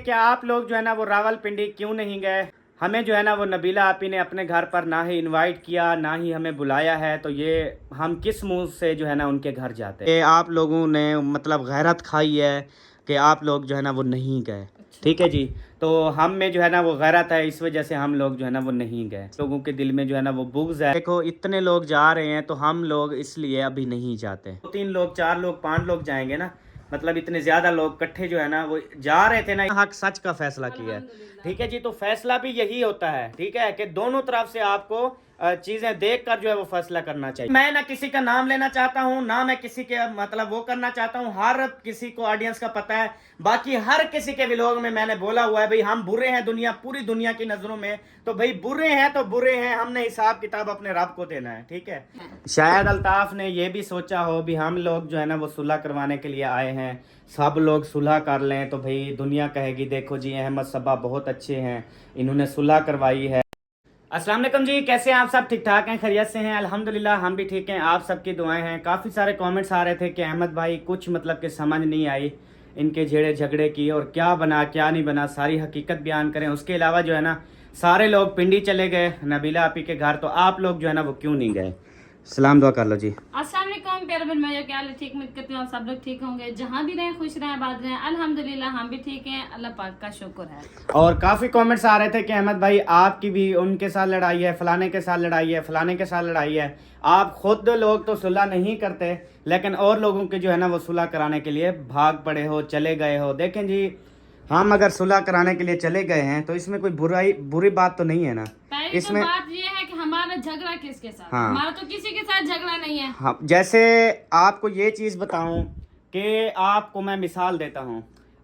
क्या आप लोग जो है ना वो रावलपिंडी क्यों नहीं गए? हमें जो है ना वो नबीला आपी ने अपने घर पर ना ही इनवाइट किया ना ही हमें बुलाया है, तो ये हम किस मुंह से जो है ना उनके घर जाते हैं? आप लोगों ने मतलब गैरत खाई है कि आप लोग जो है ना वो नहीं गए। ठीक है जी, तो हम में जो है ना वो गैरत है, इस वजह से हम लोग जो है ना वो नहीं गए। लोगों के दिल में जो है ना वो बुग़्ज़ है। देखो इतने लोग जा रहे हैं तो हम लोग इसलिए अभी नहीं जाते। 3 लोग 4 लोग 5 लोग जाएंगे ना, मतलब इतने ज़्यादा लोग इकट्ठे जो है ना वो जा रहे थे ना, हक सच का फैसला किया है। ठीक है जी, तो फैसला भी यही होता है, ठीक है, कि दोनों तरफ से आपको चीज़ें देख कर जो है वो फैसला करना चाहिए। मैं ना किसी का नाम लेना चाहता हूँ, ना मैं किसी के मतलब वो करना चाहता हूँ। हर किसी को ऑडियंस का पता है, बाकी हर किसी के व्लॉग में मैंने बोला हुआ है भाई हम बुरे हैं पूरी दुनिया की नज़रों में, तो भाई बुरे हैं तो बुरे हैं, हमने हिसाब किताब अपने रब को देना है। ठीक है, शायद अल्ताफ ने ये भी सोचा हो भी हम लोग जो है ना वो सुलह करवाने के लिए आए हैं, सब लोग सुलह कर लें तो भाई दुनिया कहेगी देखो जी अहमद सबा बहुत अच्छे हैं, इन्होंने सुलह करवाई है। अस्सलाम वालेकुम जी, कैसे हैं आप? सब ठीक ठाक हैं, खैरियत से हैं? अल्हम्दुलिल्लाह हम भी ठीक हैं, आप सबकी दुआएं हैं। काफ़ी सारे कमेंट्स आ रहे थे कि अहमद भाई कुछ मतलब कि समझ नहीं आई इनके झेड़े झगड़े की, और क्या बना क्या नहीं बना सारी हकीकत बयान करें। उसके अलावा जो है ना सारे लोग पिंडी चले गए नबीला आपी के घर, तो आप लोग जो है ना वो क्यों नहीं गए? सलाम दुआ कर लो जी। अस्सलाम वालेकुम प्यारे बहन भाइयों, क्या हाल है? ठीक उम्मीद करती हूँ आप सब लोग ठीक होंगे, जहाँ भी रहें खुश रहें आबाद रहें। अल्हम्दुलिल्लाह हम भी ठीक हैं, अल्लाह पाक का शुक्र है। और काफ़ी कमेंट्स आ रहे थे कि अहमद भाई आपकी भी उनके साथ लड़ाई है, फलाने के साथ लड़ाई है, फलाने के साथ लड़ाई है। आप खुद लोग तो सुलह नहीं करते, लेकिन और लोगों के जो है ना वो सुलह कराने के लिए भाग पड़े हो, चले गए हो। देखें जी, हम अगर सुलह कराने के लिए चले गए हैं तो इसमें कोई बुरी बात तो नहीं है ना। पहली इसमें तो बात ये है कि हमारा झगड़ा किसके साथ? हाँ, हमारा तो किसी के साथ झगड़ा नहीं है। हाँ, जैसे आपको ये चीज़ बताऊं कि आपको मैं मिसाल देता हूं,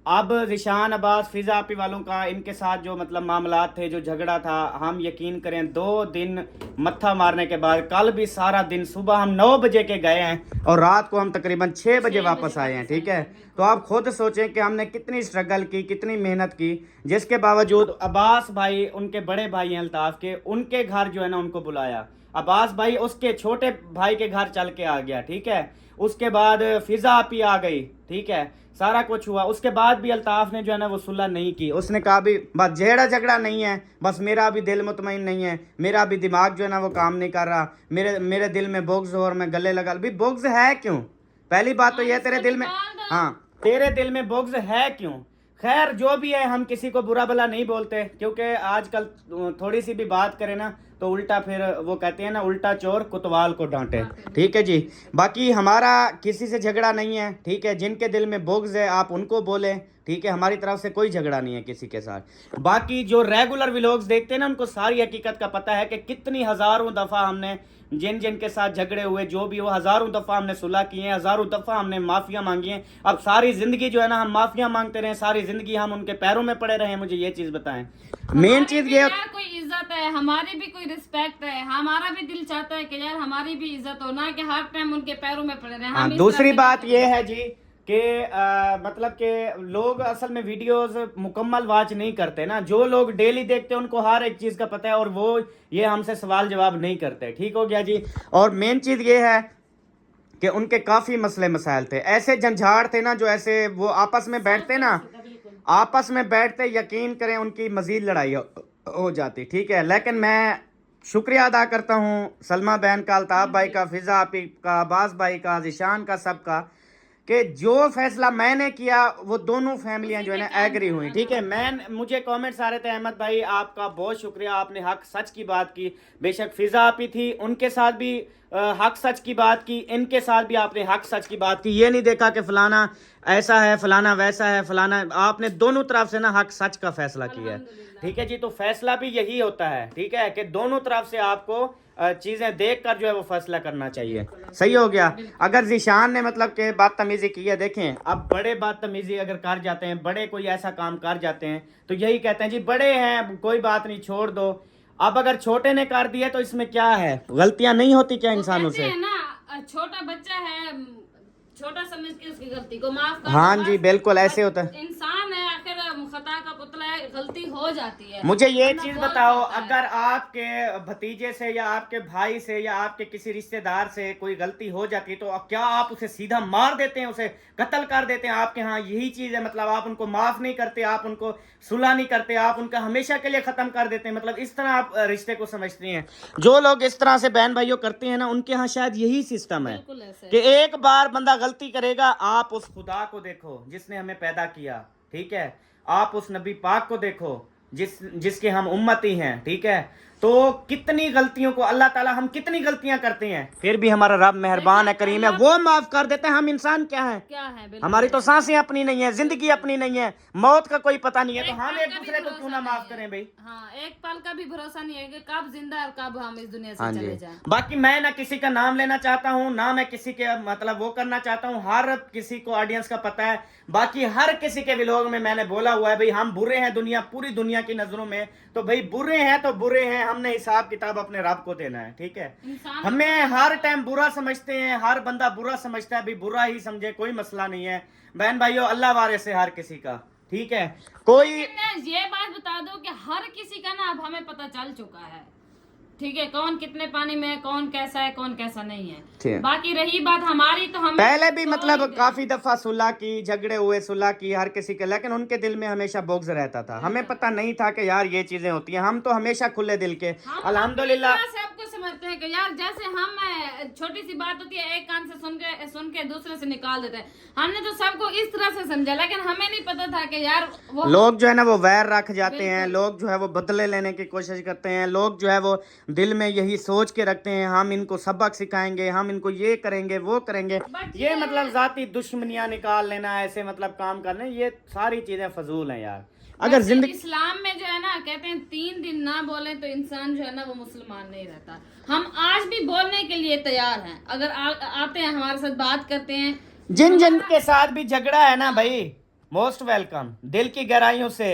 अब ज़िशान अब्बास फिज़ा आपी वालों का इनके साथ जो मतलब मामलात थे, जो झगड़ा था, हम यकीन करें 2 दिन मत्था मारने के बाद कल भी सारा दिन, सुबह हम 9 बजे के गए हैं और रात को हम तकरीबन 6 बजे वापस आए हैं। ठीक है, तो आप खुद सोचें कि हमने कितनी स्ट्रगल की, कितनी मेहनत की, जिसके बावजूद अब्बास भाई उनके बड़े भाई हैं अल्ताफ़ के, उनके घर जो है ना उनको बुलाया। अब्बास भाई उसके छोटे भाई के घर चल के आ गया। ठीक है, उसके बाद फिज़ा आपी आ गई। ठीक है, सारा कुछ हुआ, उसके बाद भी अल्ताफ़ ने जो है ना वो सुलह नहीं की। उसने कहा भी बस झेड़ा झगड़ा नहीं है, बस मेरा भी दिल मुतमईन नहीं है, मेरा भी दिमाग जो है ना वो काम नहीं कर रहा, मेरे दिल में बुग़्ज़ और मैं गले लगा। भी बुग़्ज़ है क्यों? पहली बात तो ये तेरे दिल में, हाँ, तेरे दिल में बुग़्ज़ है क्यों? खैर जो भी है, हम किसी को बुरा भला नहीं बोलते, क्योंकि आजकल थोड़ी सी भी बात करें ना तो उल्टा फिर वो कहते हैं ना, उल्टा चोर कोतवाल को डांटे। ठीक है जी, बाकी हमारा किसी से झगड़ा नहीं है। ठीक है, जिनके दिल में बुग़्ज़ है आप उनको बोलें। ठीक है, हमारी तरफ से कोई झगड़ा नहीं है किसी के साथ। बाकी जो रेगुलर व्लॉग्स देखते हैं ना उनको सारी हकीकत का पता है कि कितनी हज़ारों दफ़ा हमने जिन जिन के साथ झगड़े हुए, जो भी वो हज़ारों दफ़ा हमने सुलह की है, हज़ारों दफ़ा हमने माफ़िया मांगी हैं। अब सारी ज़िंदगी जो है ना हम माफ़िया मांगते रहे, सारी ज़िंदगी हम उनके पैरों में पड़े रहे? मुझे ये चीज़ बताएं। मेन चीज़ ये, कोई इज्जत है, हमारी भी कोई रिस्पेक्ट है, हमारा भी दिल चाहता है कि यार हमारी भी इज्जत हो, ना कि हर टाइम उनके पैरों में पड़े रहे। हाँ, दूसरी बात ये है जी कि मतलब कि लोग असल में वीडियोस मुकम्मल वॉच नहीं करते ना। जो लोग डेली देखते हैं उनको हर एक चीज़ का पता है और वो ये हमसे सवाल जवाब नहीं करते। ठीक हो गया जी। और मेन चीज़ ये है कि उनके काफ़ी मसले मसाइल थे, ऐसे झंझाड़ थे ना, जो ऐसे वो आपस में बैठते ना, आपस में बैठते, यकीन करें उनकी मज़ीद लड़ाई हो जाती। ठीक है, लेकिन मैं शुक्रिया अदा करता हूँ सलमा बहन का, अल्ताफ़ भाई का, फिज़ा आपी का, अब्बास भाई का, ज़िशान का, सबका, कि जो फैसला मैंने किया वो दोनों फैमिलियां जो है ना एग्री हुई। ठीक है, मुझे कमेंट्स आ रहे थे अहमद भाई आपका बहुत शुक्रिया, आपने हक सच की बात की। बेशक फिज़ा आपी थी, उनके साथ भी हक सच की बात की, इनके साथ भी आपने हक सच की बात की। ये नहीं देखा कि फलाना ऐसा है, फलाना वैसा है, फलाना, आपने दोनों तरफ से ना हक सच का फैसला किया है। ठीक है जी, तो फैसला भी यही होता है। ठीक है, कि दोनों तरफ से आपको चीज़ें देख कर जो है वो फैसला करना चाहिए। सही हो गया। अगर ज़िशान ने मतलब कि बदतमीज़ी की है, देखें अब बड़े बदतमीज़ी अगर कर जाते हैं, बड़े कोई ऐसा काम कर जाते हैं तो यही कहते हैं जी बड़े हैं, कोई बात नहीं, छोड़ दो। अब अगर छोटे ने कर दिया तो इसमें क्या है? गलतियां नहीं होती क्या इंसानों से? ना छोटा बच्चा है, छोटा समझ के उसकी गलती को माफ कर। हाँ जी, बिल्कुल ऐसे होता है। इंसान है, आखिर खता का पुतला मतलब है गलती हो जाती है। मुझे ये वरना चीज बोल बताओ, पाता है। अगर आपके भतीजे से या आपके भाई से या आपके किसी रिश्तेदार से कोई गलती हो जाती है तो क्या आप उसे सीधा मार देते हैं, उसे कत्ल कर देते हैं? आपके यहाँ यही चीज है, मतलब आप उनको माफ नहीं करते, आप उनको सुलह नहीं करते, आप उनका हमेशा के लिए खत्म कर देते हैं, मतलब इस तरह आप रिश्ते को समझती हैं? जो लोग इस तरह से बहन भाइयों करते हैं ना, उनके यहाँ शायद यही सिस्टम है बिल्कुल ऐसे कि एक बार बंदा गलती करेगा, आप उस खुदा को देखो जिसने हमें पैदा किया, ठीक है, आप उस नबी पाक को देखो जिसके हम उम्मती हैं, ठीक है, तो कितनी गलतियों को अल्लाह ताला, हम कितनी गलतियां करते हैं, फिर भी हमारा रब मेहरबान है, करीम है, वो माफ कर देते हैं। हम इंसान क्या है, क्या है, बिल्कुल हमारी तो ऐसे। सांसें अपनी नहीं है, जिंदगी अपनी नहीं है, मौत का कोई पता नहीं है, तो एक हम पल एक का भी दूसरे को भरोसा क्यों ना नहीं माफ है। करें भाई? हाँ, एक पल का भी भरोसा नहीं है कि कब जिंदा और कब हम इस दुनिया से हाँ जी। चले जाएं। बाकी मैं ना किसी का नाम लेना चाहता हूँ, ना मैं किसी के मतलब वो करना चाहता हूँ, हर किसी को ऑडियंस का पता है, बाकी हर किसी के व्लॉग में मैंने बोला हुआ है भाई हम बुरे हैं, पूरी दुनिया की नजरों में, तो भाई बुरे हैं तो बुरे हैं, हमने हिसाब किताब अपने रब को देना है, ठीक है। इंसान हमें हर टाइम बुरा समझते हैं, हर बंदा बुरा समझता है, भाई बुरा ही समझे, कोई मसला नहीं है बहन भाइयों, अल्लाह वारे से हर किसी का, ठीक है। कोई लेकिन ये बात बता दो कि हर किसी का ना अब हमें पता चल चुका है, ठीक है, कौन कितने पानी में है, कौन कैसा है, कौन कैसा नहीं ठीक। है। बाकी रही बात हमारी, तो हम पहले भी मतलब काफी दफा सुलह की, झगड़े हुए, सुलह की हर किसी के, लेकिन उनके दिल में हमेशा बोग्ज रहता था, हमें पता नहीं था कि यार ये चीजें होती हैं। हम तो हमेशा खुले दिल के अल्हम्दुलिल्लाह सबको समझते हैं कि यार जैसे हम छोटी सी बात होती है एक कान से सुन के दूसरे से निकाल देते हैं, हमने तो सबको इस तरह से समझा, लेकिन हमें नहीं पता था कि यार वो लोग जो है ना वो वैर रख जाते हैं, लोग जो है वो बदले लेने की कोशिश करते हैं, लोग जो है वो दिल में यही सोच के रखते हैं हम इनको सबक सिखाएंगे, हम इनको ये करेंगे वो करेंगे, ये मतलब जाती दुश्मनियां निकाल लेना, ऐसे मतलब काम करने, ये सारी चीजें फजूल हैं यार। अगर जिंदगी इस्लाम में जो है ना कहते हैं 3 दिन ना बोले तो इंसान जो है ना वो मुसलमान नहीं रहता। हम आज भी बोलने के लिए तैयार हैं, अगर आते हैं हमारे साथ बात करते हैं, जिन जिन के साथ भी झगड़ा है ना भाई, मोस्ट वेलकम, दिल की गहराइयों से,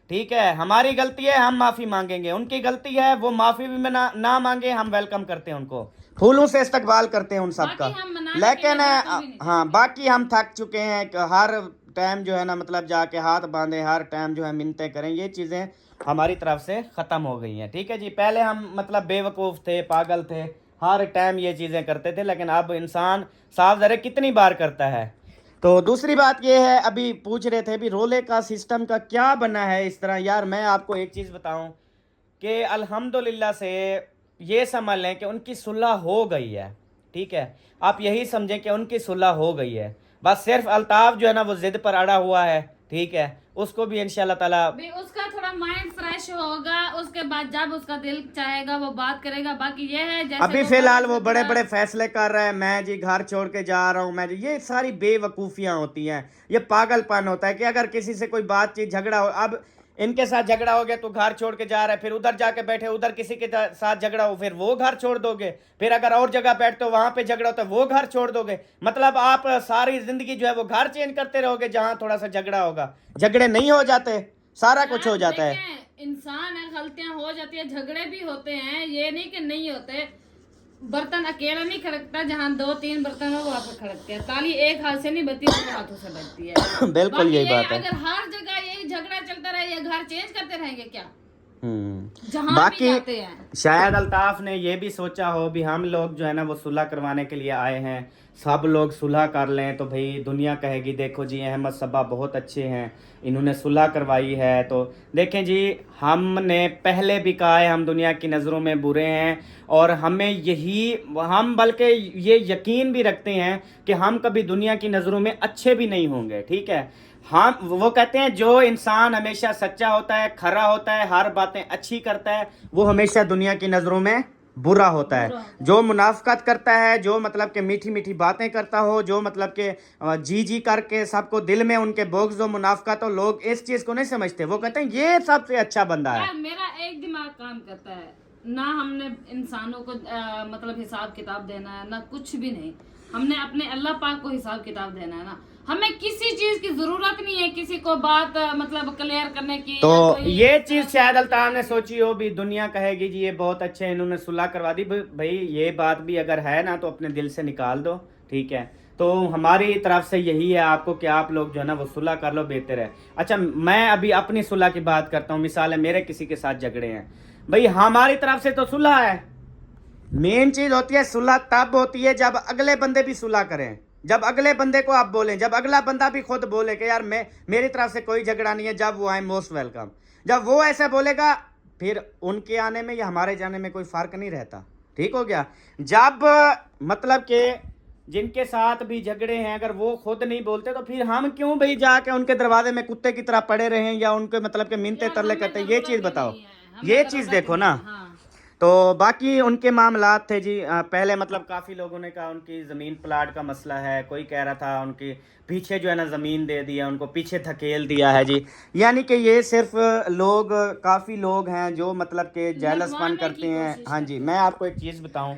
ठीक है। हमारी गलती है हम माफी मांगेंगे, उनकी गलती है वो माफी भी ना मांगे, हम वेलकम करते हैं उनको, फूलों से इस्तकबाल करते हैं उन सब का। बाकी हम मनाने के लिए लेकिन बिल्कुल भी नहीं हाँ, बाकी हम थक चुके हैं कि हर टाइम जो है ना मतलब जाके हाथ बांधे, हर टाइम जो है मिन्नतें करें, ये चीजें हमारी तरफ से खत्म हो गई हैं, ठीक है जी। पहले हम मतलब बेवकूफ थे, पागल थे, हर टाइम ये चीजें करते थे, लेकिन अब इंसान साफ ज़रे कितनी बार करता है। तो दूसरी बात ये है, अभी पूछ रहे थे भी रोले का सिस्टम का क्या बना है इस तरह। यार मैं आपको एक चीज़ बताऊं कि अल्हम्दुलिल्लाह से ये समझ लें कि उनकी सुलह हो गई है, ठीक है, आप यही समझें कि उनकी सुलह हो गई है, बस सिर्फ अल्ताफ जो है ना वो जिद पर अड़ा हुआ है, ठीक है, उसको भी इंशाल्लाह ताला उसका थोड़ा माइंड फ्रेश होगा, उसके बाद जब उसका दिल चाहेगा वो बात करेगा। बाकी ये है जैसे अभी फिलहाल वो बड़े बड़े फैसले कर रहा है, मैं जी घर छोड़ के जा रहा हूँ, मैं जी, ये सारी बेवकूफ़ियाँ होती हैं, ये पागलपन होता है कि अगर किसी से कोई बातचीत झगड़ा हो, अब इनके साथ झगड़ा हो गया तो घर छोड़ के जा रहा है, फिर उधर जाके बैठे, उधर किसी के साथ झगड़ा हो फिर वो घर छोड़ दोगे, फिर अगर और जगह बैठते हो वहां पे झगड़ा होता है वो घर छोड़ दोगे, मतलब आप सारी जिंदगी जो है वो घर चेंज करते रहोगे जहां थोड़ा सा झगड़ा होगा। झगड़े नहीं हो जाते, सारा कुछ हो जाता है। इंसान है, गलतियां हो जाती है, झगड़े भी होते हैं, ये नहीं कि नहीं होते। बर्तन अकेला नहीं खड़कता, जहाँ 2-3 बर्तन हो वहाँ पे खड़कते हैं। ताली एक हाथ से नहीं बजती, 2 हाथों से बजती है। बिल्कुल यही बात है। अगर हर जगह यही झगड़ा चलता रहे, ये घर चेंज करते रहेंगे क्या? जहाँ बाकी भी जाते हैं। शायद अल्ताफ ने ये भी सोचा हो भी हम लोग जो है ना वो सुलह करवाने के लिए आए हैं, सब लोग सुलह कर लें तो भाई दुनिया कहेगी देखो जी अहमद सबा बहुत अच्छे हैं, इन्होंने सुलह करवाई है। तो देखें जी, हमने पहले भी कहा है हम दुनिया की नज़रों में बुरे हैं, और हमें हम बल्कि ये यकीन भी रखते हैं कि हम कभी दुनिया की नज़रों में अच्छे भी नहीं होंगे, ठीक है। हम वो कहते हैं जो इंसान हमेशा सच्चा होता है, खरा होता है, हर बातें अच्छी करता है, वो हमेशा दुनिया की नज़रों में बुरा होता है। जो मुनाफकत करता है, जो मतलब के मीठी मीठी बातें करता हो, जो मतलब के जी जी करके सबको दिल में उनके बोग्ज और मुनाफकत हो, लोग इस चीज़ को नहीं समझते, वो कहते हैं ये सबसे अच्छा बंदा है। मेरा एक दिमाग काम करता है ना, हमने इंसानों को मतलब हिसाब किताब देना है ना, कुछ भी नहीं, हमने अपने अल्लाह पाक को हिसाब किताब देना है ना। हमें किसी चीज की जरूरत नहीं है किसी को बात मतलब क्लियर करने की। तो ये चीज शायद अल्ताफ ने सोची हो भी दुनिया कहेगी जी ये बहुत अच्छे, इन्होंने सुलह करवा दी। भाई ये बात भी अगर है ना तो अपने दिल से निकाल दो, ठीक है। तो हमारी तरफ से यही है आपको कि आप लोग जो है ना वो सुलह कर लो, बेहतर है। अच्छा, मैं अभी अपनी सुलह की बात करता हूँ। मिसाल है, मेरे किसी के साथ झगड़े हैं, भाई हमारी तरफ से तो सुलह है। मेन चीज होती है सुलह तब होती है जब अगले बंदे भी सुलह करें, जब अगले बंदे को आप बोलें, जब अगला बंदा भी खुद बोले कि यार मेरी तरफ से कोई झगड़ा नहीं है, जब वो आए मोस्ट वेलकम। जब वो ऐसे बोलेगा फिर उनके आने में या हमारे जाने में कोई फर्क नहीं रहता। ठीक हो गया। जब मतलब कि जिनके साथ भी झगड़े हैं अगर वो खुद नहीं बोलते तो फिर हम क्यों भाई जाके उनके दरवाजे में कुत्ते की तरह पड़े रहे या उनके मतलब के मिन्नते तरले करते हैं? ये चीज बताओ, ये चीज देखो ना। तो बाकी उनके मामलात थे जी। पहले मतलब काफ़ी लोगों ने कहा उनकी ज़मीन प्लाट का मसला है, कोई कह रहा था उनकी पीछे जो है ना ज़मीन दे दिया, उनको पीछे धकेल दिया है जी। यानी कि ये सिर्फ लोग, काफ़ी लोग हैं जो मतलब के जेलसपन करते हैं। हाँ जी, मैं आपको एक चीज़ बताऊं,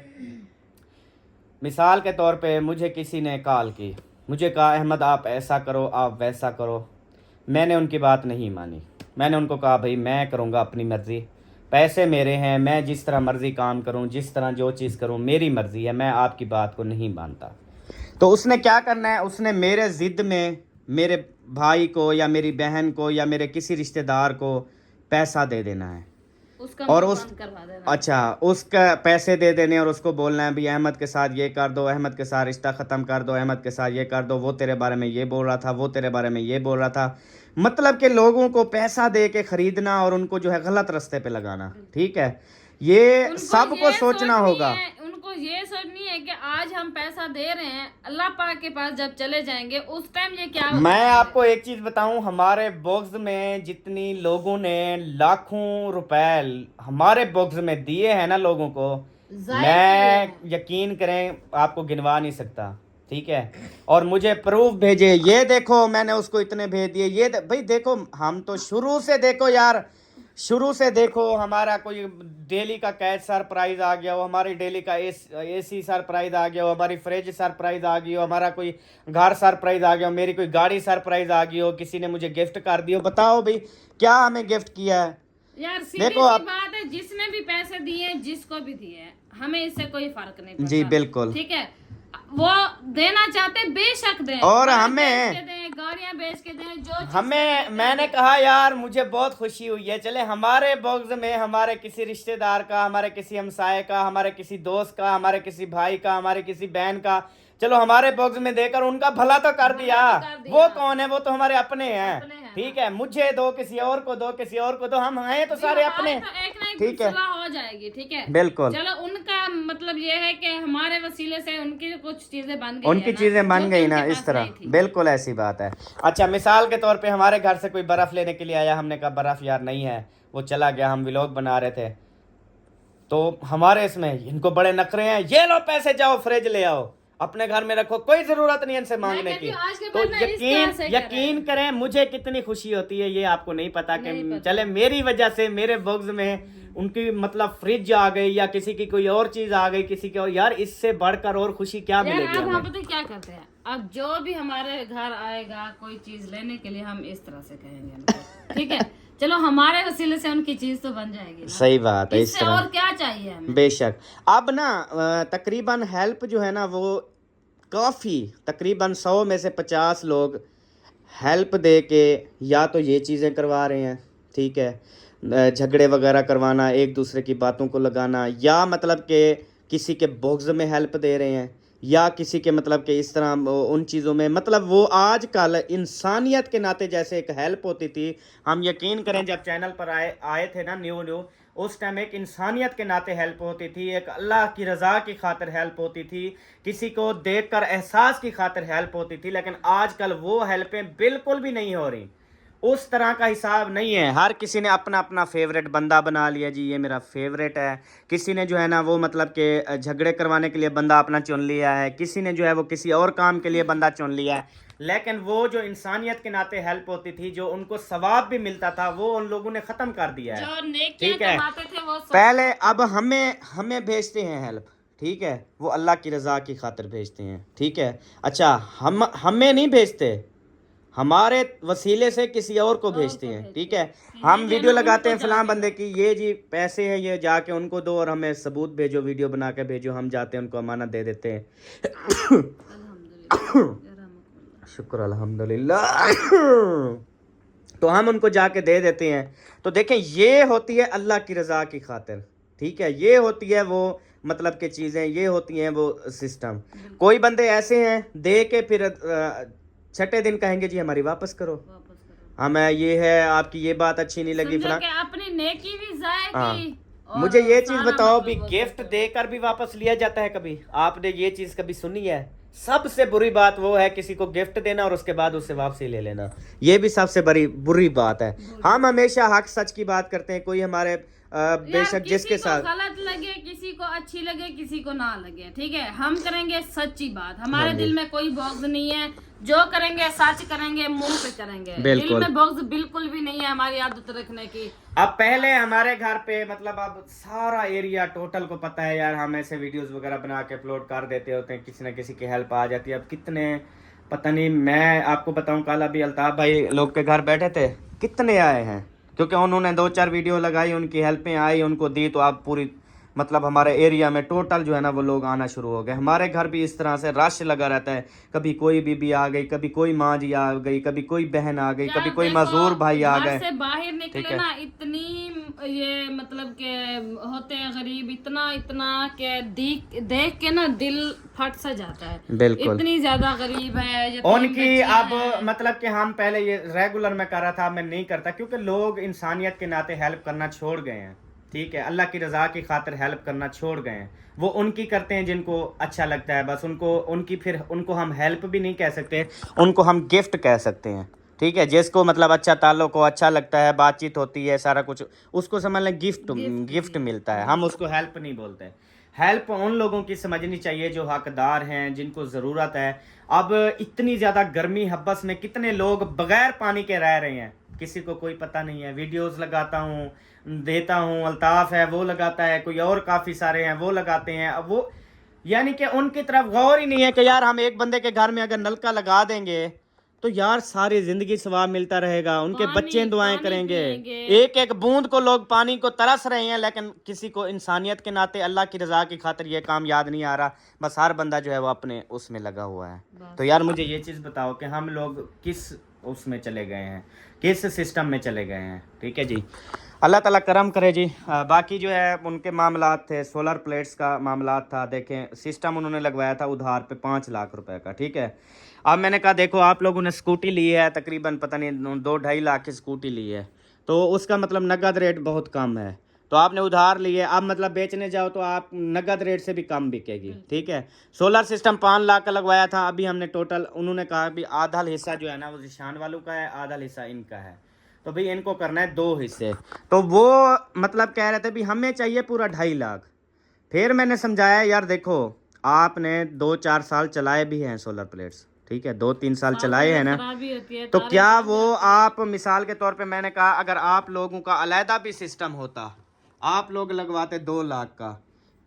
मिसाल के तौर पे मुझे किसी ने कॉल की, मुझे कहा अहमद आप ऐसा करो, आप वैसा करो। मैंने उनकी बात नहीं मानी। मैंने उनको कहा भाई मैं करूँगा अपनी मर्ज़ी, पैसे मेरे हैं, मैं जिस तरह मर्ज़ी काम करूं, जिस तरह जो चीज़ करूं मेरी मर्ज़ी है, मैं आपकी बात को नहीं मानता। तो उसने क्या करना है, उसने मेरे ज़िद में मेरे भाई को या मेरी बहन को या मेरे किसी रिश्तेदार को पैसा दे देना है उसका और उस करवा देना। अच्छा, उसका पैसे दे देने और उसको बोलना है भी अहमद के साथ ये कर दो, अहमद के साथ रिश्ता ख़त्म कर दो, अहमद के साथ ये कर दो, वो तेरे बारे में ये बोल रहा था, वो तेरे बारे में ये बोल रहा था। मतलब कि लोगों को पैसा दे के ख़रीदना और उनको जो है गलत रास्ते पे लगाना। ठीक है, ये सबको सोचना होगा। उनको ये सोचनी है कि आज हम पैसा दे रहे हैं, अल्लाह पाक के पास जब चले जाएंगे उस टाइम ये क्या होगा। मैं आपको एक चीज बताऊं, हमारे बॉक्स में जितनी लोगों ने लाखों रुपए हमारे बॉक्स में दिए हैं ना लोगों को, मैं यकीन करें आपको गिनवा नहीं सकता। ठीक है, और मुझे प्रूफ भेजे, ये देखो मैंने उसको इतने भेज दिए, ये भाई देखो, हम तो शुरू से देखो यार, शुरू से देखो, हमारा कोई डेली का कैश सरप्राइज आ गया हो, हमारी डेली का एसी सरप्राइज आ गया हो, हमारी फ्रिज सरप्राइज आ गई हो, हमारा कोई घर सरप्राइज आ गया हो, मेरी कोई गाड़ी सरप्राइज आ गई हो, किसी ने मुझे गिफ्ट कर दिया हो। बताओ भाई क्या हमें गिफ्ट किया है यार? देखो आप बात है, जिसने भी पैसे दिए, जिसको भी दिए, हमें इससे कोई फर्क नहीं पड़ता जी। बिल्कुल, ठीक है, वो देना चाहते बेशक दें, और हमें गाड़ियां बेच के दें, जो हमें, मैंने कहा यार मुझे बहुत खुशी हुई है, चले हमारे बॉक्स में हमारे किसी रिश्तेदार का, हमारे किसी हमसाये का, हमारे किसी दोस्त का, हमारे किसी भाई का, हमारे किसी बहन का, चलो हमारे बॉक्स में देकर उनका भला तो कर दिया। वो कौन है? वो तो हमारे अपने हैं। ठीक है, मुझे दो, किसी और को दो, किसी और को दो, हम हैं तो सारे अपने। ठीक है, हो जाएगी। ठीक है, बिल्कुल। चलो उनका मतलब ये है कि हमारे वसीले से उनकी कुछ चीजें बन गई, उनकी चीजें बन गई ना इस तरह। बिल्कुल ऐसी बात है। अच्छा, मिसाल के तौर पे हमारे घर से कोई बर्फ लेने के लिए आया, हमने कहा बर्फ यार नहीं है, वो चला गया, हम व्लॉग बना रहे थे, तो हमारे इसमें इनको बड़े नखरे हैं, ये लो पैसे जाओ फ्रिज ले आओ, अपने घर में रखो, कोई जरूरत नहीं इनसे मांगने की। तो यकीन करें मुझे कितनी खुशी होती है ये आपको नहीं पता कि चले मेरी वजह से मेरे बॉक्स में उनकी मतलब फ्रिज आ गई या किसी की कोई और चीज आ गई, किसी की और, यार इससे बढ़कर और खुशी क्या मिलेगी? अब हम पता क्या करते हैं, अब जो भी हमारे घर आएगा कोई चीज लेने के लिए, हम इस तरह से कहेंगे ठीक है, चलो हमारे वसीले से उनकी चीज तो बन जाएगी ना? सही बात है। इससे और क्या चाहिए हमें? बेशक। अब ना तकरीबन हेल्प जो है ना वो काफ़ी, तकरीबन 100 में से 50 लोग हेल्प दे के या तो ये चीज़ें करवा रहे हैं, ठीक है, झगड़े वगैरह करवाना, एक दूसरे की बातों को लगाना, या मतलब कि किसी के बॉक्स में हेल्प दे रहे हैं, या किसी के मतलब कि इस तरह उन चीज़ों में, मतलब वो आजकल इंसानियत के नाते जैसे एक हेल्प होती थी, हम यकीन करें जब चैनल पर आए थे ना न्यू उस टाइम एक इंसानियत के नाते हेल्प होती थी, एक अल्लाह की रज़ा की खातिर हेल्प होती थी, किसी को देखकर एहसास की खातिर हेल्प होती थी। लेकिन आजकल वो हेल्पें बिल्कुल भी नहीं हो रही, उस तरह का हिसाब नहीं है। हर किसी ने अपना अपना फेवरेट बंदा बना लिया जी, ये मेरा फेवरेट है। किसी ने जो है ना वो मतलब कि झगड़े करवाने के लिए बंदा अपना चुन लिया है, किसी ने जो है वो किसी और काम के लिए बंदा चुन लिया है। लेकिन वो जो इंसानियत के नाते हेल्प होती थी, जो उनको सवाब भी मिलता था, वो उन लोगों ने ख़त्म कर दिया है। ठीक है, पहले अब हमें भेजते हैं हेल्प, ठीक है, वो अल्लाह की रज़ा की खातिर भेजते हैं, ठीक है। अच्छा, हमें नहीं भेजते, हमारे वसीले से किसी और को भेजते हैं, ठीक है। हम वीडियो लगाते हैं फलां बंदे की, ये जी पैसे हैं, ये जाके उनको दो और हमें सबूत भेजो, वीडियो बना के भेजो, हम जाते हैं उनको अमानत दे देते हैं शुक्र अल्हम्दुलिल्लाह। तो हम उनको जाके दे देते हैं। तो देखें, ये होती है अल्लाह की रज़ा की खातिर, ठीक है, ये होती है वो मतलब के चीज़ें, ये होती हैं वो सिस्टम। कोई बंदे ऐसे हैं दे के फिर छठे दिन कहेंगे जी हमारी वापस करो, हमें ये है, आपकी ये बात अच्छी नहीं लगी फलां। अपनी नेकी भी जाए हाँ। की। मुझे ये चीज बताओ भी, गिफ्ट देकर भी वापस लिया जाता है कभी? आपने ये चीज कभी सुनी है? सबसे बुरी बात वो है किसी को गिफ्ट देना और उसके बाद उससे वापसी ले लेना, ये भी सबसे बड़ी बुरी बात है। हम हमेशा हक सच की बात करते हैं, कोई हमारे बेशक जिसके साथ गलत लगे, किसी को अच्छी लगे, किसी को ना लगे, ठीक है, हम करेंगे सच्ची बात, हमारे दिल में कोई बॉक्स नहीं है, जो करेंगे सच करेंगे, मुंह पे करेंगे, दिल में बॉक्स बिल्कुल भी नहीं है हमारी आदत रखने की। अब पहले हमारे घर पे मतलब अब सारा एरिया टोटल को पता है यार, हम ऐसे वीडियोस वगैरह बना के अपलोड कर देते होते हैं, किसी न किसी की हेल्प आ जाती है। अब कितने पता नहीं, मैं आपको बताऊं, कल अभी अल्ताफ भाई लोग के घर बैठे थे, कितने आए हैं, क्योंकि उन्होंने 2-4 वीडियो लगाई, उनकी हेल्पें आई, उनको दी, तो आप पूरी मतलब हमारे एरिया में टोटल जो है ना वो लोग आना शुरू हो गए। हमारे घर भी इस तरह से रश लगा रहता है, कभी कोई बीबी आ गई, कभी कोई माँ जी आ गई, कभी कोई बहन आ गई, कभी कोई मजदूर भाई आ गए। से बाहर निकले ना, इतनी ये मतलब के होते हैं गरीब, इतना के देख के ना दिल फट सा जाता है, बिल्कुल इतनी ज्यादा गरीब है उनकी। अब मतलब कि हम पहले ये रेगुलर में कर रहा था, मैं नहीं करता, क्योंकि लोग इंसानियत के नाते हेल्प करना छोड़ गए हैं, ठीक है, अल्लाह की रज़ा की खातिर हेल्प करना छोड़ गए हैं। वो उनकी करते हैं जिनको अच्छा लगता है, बस उनको हम हेल्प भी नहीं कह सकते, उनको हम गिफ्ट कह सकते हैं, ठीक है, जिसको मतलब अच्छा ताल्लुक को अच्छा लगता है, बातचीत होती है, सारा कुछ, उसको समझ लें गिफ्ट मिलता है, हम उसको हेल्प नहीं बोलते। हेल्प उन लोगों की समझनी चाहिए जो हकदार हैं, जिनको ज़रूरत है। अब इतनी ज़्यादा गर्मी हब्बस में कितने लोग बगैर पानी के रह रहे हैं, किसी को कोई पता नहीं है। वीडियोस लगाता हूँ, देता हूँ, अल्ताफ़ है वो लगाता है, कोई और काफ़ी सारे हैं वो लगाते हैं। अब वो यानी कि उनकी तरफ गौर ही नहीं है कि यार हम एक बंदे के घर में अगर नलका लगा देंगे तो यार सारी जिंदगी सवाब मिलता रहेगा, उनके बच्चे दुआएं करेंगे, एक एक बूंद को लोग पानी को तरस रहे हैं, लेकिन किसी को इंसानियत के नाते अल्लाह की रज़ा की खातिर ये काम याद नहीं आ रहा। बस हर बंदा जो है वो अपने उसमें लगा हुआ है। तो यार मुझे ये चीज़ बताओ कि हम लोग किस उसमें चले गए हैं, किस सिस्टम में चले गए हैं, ठीक है जी। अल्लाह ताला करम करे जी। बाकी जो है उनके मामलात थे, सोलर प्लेट्स का मामलात था, देखें सिस्टम उन्होंने लगवाया था उधार पे 5 लाख रुपए का, ठीक है। अब मैंने कहा देखो आप लोगों ने स्कूटी ली है, तकरीबन पता नहीं 2-2.5 लाख की स्कूटी ली है, तो उसका मतलब नगद रेट बहुत कम है, तो आपने उधार लिए, अब मतलब बेचने जाओ तो आप नगद रेट से भी कम बिकेगी, ठीक है। सोलर सिस्टम 5 लाख का लगवाया था, अभी हमने टोटल, उन्होंने कहा भी आधा हिस्सा जो है ना वो जिशान वालों का है, आधा हिस्सा इनका है, तो भाई इनको करना है 2 हिस्से। तो वो मतलब कह रहे थे भी हमें चाहिए पूरा 2.5 लाख। फिर मैंने समझाया यार देखो आपने 2-4 साल चलाए भी हैं सोलर प्लेट्स, ठीक है, 2-3 साल चलाए हैं ना, तो क्या वो आप मिसाल के तौर पे मैंने कहा अगर आप लोगों का अलहदा भी सिस्टम होता, आप लोग लगवाते 2 लाख का,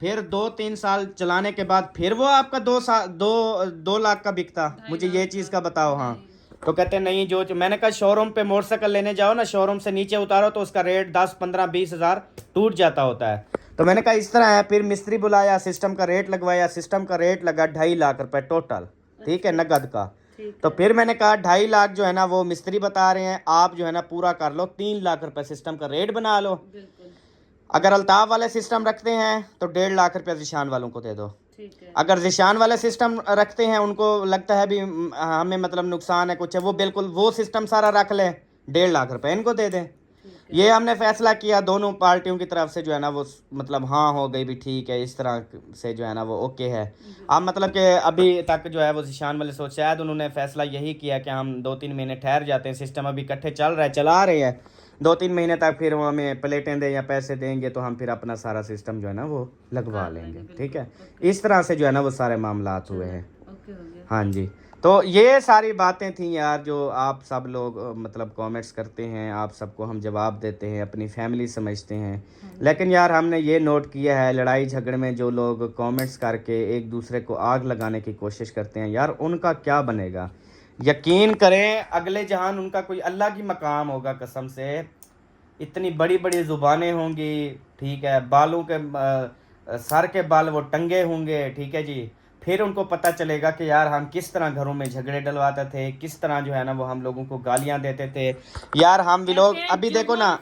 फिर 2-3 साल चलाने के बाद फिर वो आपका 2 लाख का बिकता, मुझे ये चीज़ का बताओ। हाँ, तो कहते नहीं, जो मैंने कहा शोरूम पे मोटरसाइकिल लेने जाओ ना, शोरूम से नीचे उतारो तो उसका रेट 10-15-20 हज़ार टूट जाता होता है। तो मैंने कहा इस तरह है, फिर मिस्त्री बुलाया, सिस्टम का रेट लगवाया, सिस्टम का रेट लगा 2.5 लाख रुपए टोटल, ठीक है, नगद का। तो फिर मैंने कहा 2.5 लाख जो है ना वो मिस्त्री बता रहे हैं, आप जो है ना पूरा कर लो, 3 लाख रुपए सिस्टम का रेट बना लो। अगर अल्ताफ वाले सिस्टम रखते हैं तो 1.5 लाख रुपया जिशान वालों को दे दो। अगर जिशान वाले सिस्टम रखते हैं, उनको लगता है भी हमें मतलब नुकसान है कुछ है, वो बिल्कुल वो सिस्टम सारा रख ले, 1.5 लाख रुपए इनको दे दें। ये हमने फैसला किया, दोनों पार्टियों की तरफ से जो है ना वो मतलब हाँ हो गई भी, ठीक है, इस तरह से जो है ना वो ओके है। अब मतलब कि अभी तक जो है वो जिशान वाले सोच, शायद उन्होंने फैसला यही किया कि हम 2-3 महीने ठहर जाते हैं, सिस्टम अभी इकट्ठे चल रहा है, चला रहे हैं, 2-3 महीने तक फिर वो हमें प्लेटें दें या पैसे देंगे तो हम फिर अपना सारा सिस्टम जो है ना वो लगवा लेंगे, ठीक है। इस तरह से जो है ना वो सारे मामलात हुए हैं। हाँ जी, तो ये सारी बातें थी यार जो आप सब लोग मतलब कमेंट्स करते हैं, आप सबको हम जवाब देते हैं, अपनी फैमिली समझते हैं, लेकिन यार हमने ये नोट किया है लड़ाई झगड़े में जो लोग कमेंट्स करके एक दूसरे को आग लगाने की कोशिश करते हैं, यार उनका क्या बनेगा? यकीन करें अगले जहान उनका कोई अल्लाह की मकाम होगा, कसम से इतनी बड़ी बड़ी ज़ुबानें होंगी, ठीक है, बालों के सर के बाल वो टंगे होंगे, ठीक है जी, پھر ان کو پتہ چلے گا کہ یار ہم کس طرح گھروں میں جھگڑے ڈلواتے تھے, کس طرح جو ہے نا وہ ہم لوگوں کو گالیاں دیتے تھے. یار ہم بھی لوگ ابھی دیکھو نا,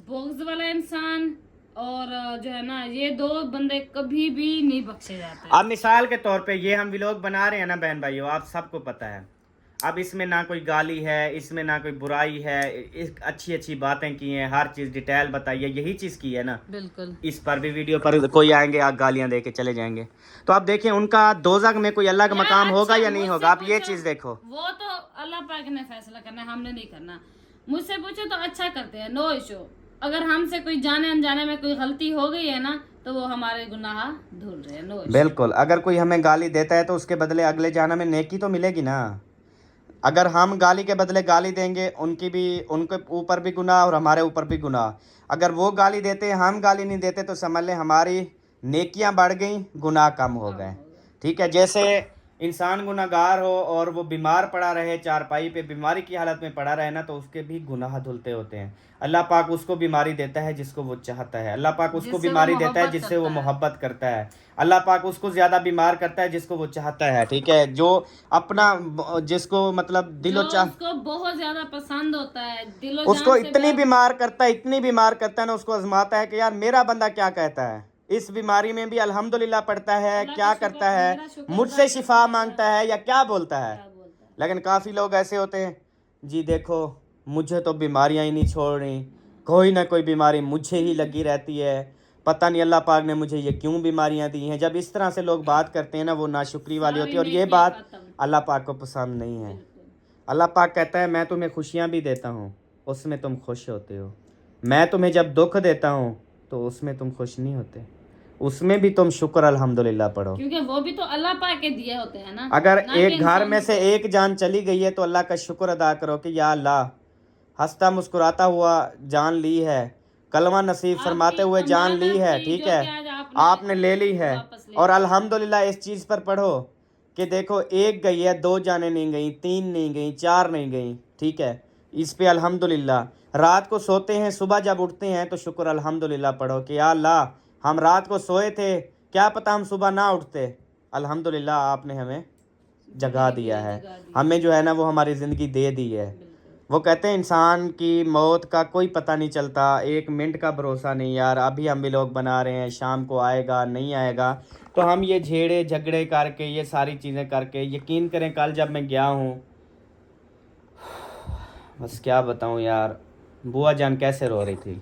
بغض والا انسان اور جو ہے نا یہ دو بندے کبھی بھی نہیں بخشے جاتے. اب مثال کے طور پہ یہ ہم ولاگ بنا رہے ہیں نا بہن بھائیو, آپ سب کو پتہ ہے, اب اس میں نہ کوئی گالی ہے, اس میں نہ کوئی برائی ہے, اچھی اچھی باتیں کی ہیں, ہر چیز ڈیٹیل بتائی ہے, یہی چیز کی ہے نا. بالکل. اس پر بھی ویڈیو پر کوئی آئیں گے آپ گالیاں دے کے چلے جائیں گے, تو آپ دیکھیں ان کا دوزخ میں کوئی اللہ کا مقام ہوگا یا نہیں ہوگا, آپ یہ چیز دیکھو. وہ تو اللہ پاک نے فیصلہ کرنا ہے, ہم نے نہیں کرنا. مجھ سے پوچھو تو اچھا کرتے ہیں, نو ایشو. اگر ہم سے کوئی جانے انجانے میں کوئی غلطی ہو گئی ہے نا تو وہ ہمارے گناہ دھل رہے ہیں, نو ایشو. بالکل, اگر کوئی ہمیں گالی دیتا ہے تو اس کے بدلے اگلے جہنم میں نیکی تو ملے گی نا. اگر ہم گالی کے بدلے گالی دیں گے, ان کے اوپر بھی گناہ اور ہمارے اوپر بھی گناہ. اگر وہ گالی دیتے ہم گالی نہیں دیتے تو سمجھ لیں ہماری نیکیاں بڑھ گئیں, گناہ کم ہو گئے. ٹھیک ہے, جیسے انسان گناہ گار ہو اور وہ بیمار پڑا رہے, چارپائی پہ بیماری کی حالت میں پڑا رہے نا, تو اس کے بھی گناہ دھلتے ہوتے ہیں. اللہ پاک اس کو بیماری دیتا ہے جس کو وہ چاہتا ہے, اللہ پاک اس کو بیماری دیتا ہے جس سے وہ محبت کرتا ہے, اللہ پاک اس کو زیادہ بیمار کرتا ہے جس کو وہ چاہتا ہے. ٹھیک ہے, جو اپنا جس کو مطلب دل و اس کو بہت زیادہ پسند ہوتا ہے, دل و جان اس کو اتنی بیمار کرتا ہے نا, اس کو آزماتا ہے کہ یار میرا بندہ کیا کہتا ہے, اس بیماری میں بھی الحمدللہ پڑھتا ہے, کیا کرتا ہے, مجھ سے شفا مانگتا ہے یا کیا بولتا ہے. لیکن کافی لوگ ایسے ہوتے ہیں, جی دیکھو مجھے تو بیماریاں ہی نہیں چھوڑ رہی, کوئی نہ کوئی بیماری مجھے ہی لگی رہتی ہے, پتہ نہیں اللہ پاک نے مجھے یہ کیوں بیماریاں دی ہیں. جب اس طرح سے لوگ بات کرتے ہیں نا, وہ ناشکری والی ہوتی ہے, اور یہ بات اللہ پاک کو پسند نہیں ہے. اللہ پاک کہتا ہے میں تمہیں خوشیاں بھی دیتا ہوں, اس میں تم خوش ہوتے ہو. میں تمہیں جب دکھ دیتا ہوں تو اس میں تم خوش نہیں ہوتے, اس میں بھی تم شکر الحمدللہ پڑھو, کیونکہ وہ بھی تو اللہ پاک کے دیے ہوتے ہیں نا. اگر ایک گھر میں سے ایک جان چلی گئی ہے تو اللہ کا شکر ادا کرو کہ یا اللہ ہنستا مسکراتا ہوا جان لی ہے, کلمہ نصیب فرماتے ہوئے جان لی ہے. ٹھیک ہے, آپ نے لے لی ہے, اور الحمدللہ اس چیز پر پڑھو کہ دیکھو ایک گئی ہے, 2 جانیں نہیں گئیں, 3 نہیں گئیں, 4 نہیں گئیں. ٹھیک ہے, اس پہ الحمدللہ. رات کو سوتے ہیں, صبح جب اٹھتے ہیں تو شکر الحمدللہ پڑھو کہ یا اللہ ہم رات کو سوئے تھے, کیا پتہ ہم صبح نہ اٹھتے, الحمدللہ آپ نے ہمیں جگا دیا ہے, ہمیں جو ہے نا وہ ہماری زندگی دے دی ہے. وہ کہتے ہیں انسان کی موت کا کوئی پتہ نہیں چلتا, 1 منٹ کا بھروسہ نہیں. یار ابھی ہم بھی لوگ بنا رہے ہیں, شام کو آئے گا نہیں آئے گا, تو ہم یہ جھیڑے جھگڑے کر کے, یہ ساری چیزیں کر کے, یقین کریں کل جب میں گیا ہوں, بس کیا بتاؤں یار, بوا جان کیسے رو رہی تھی.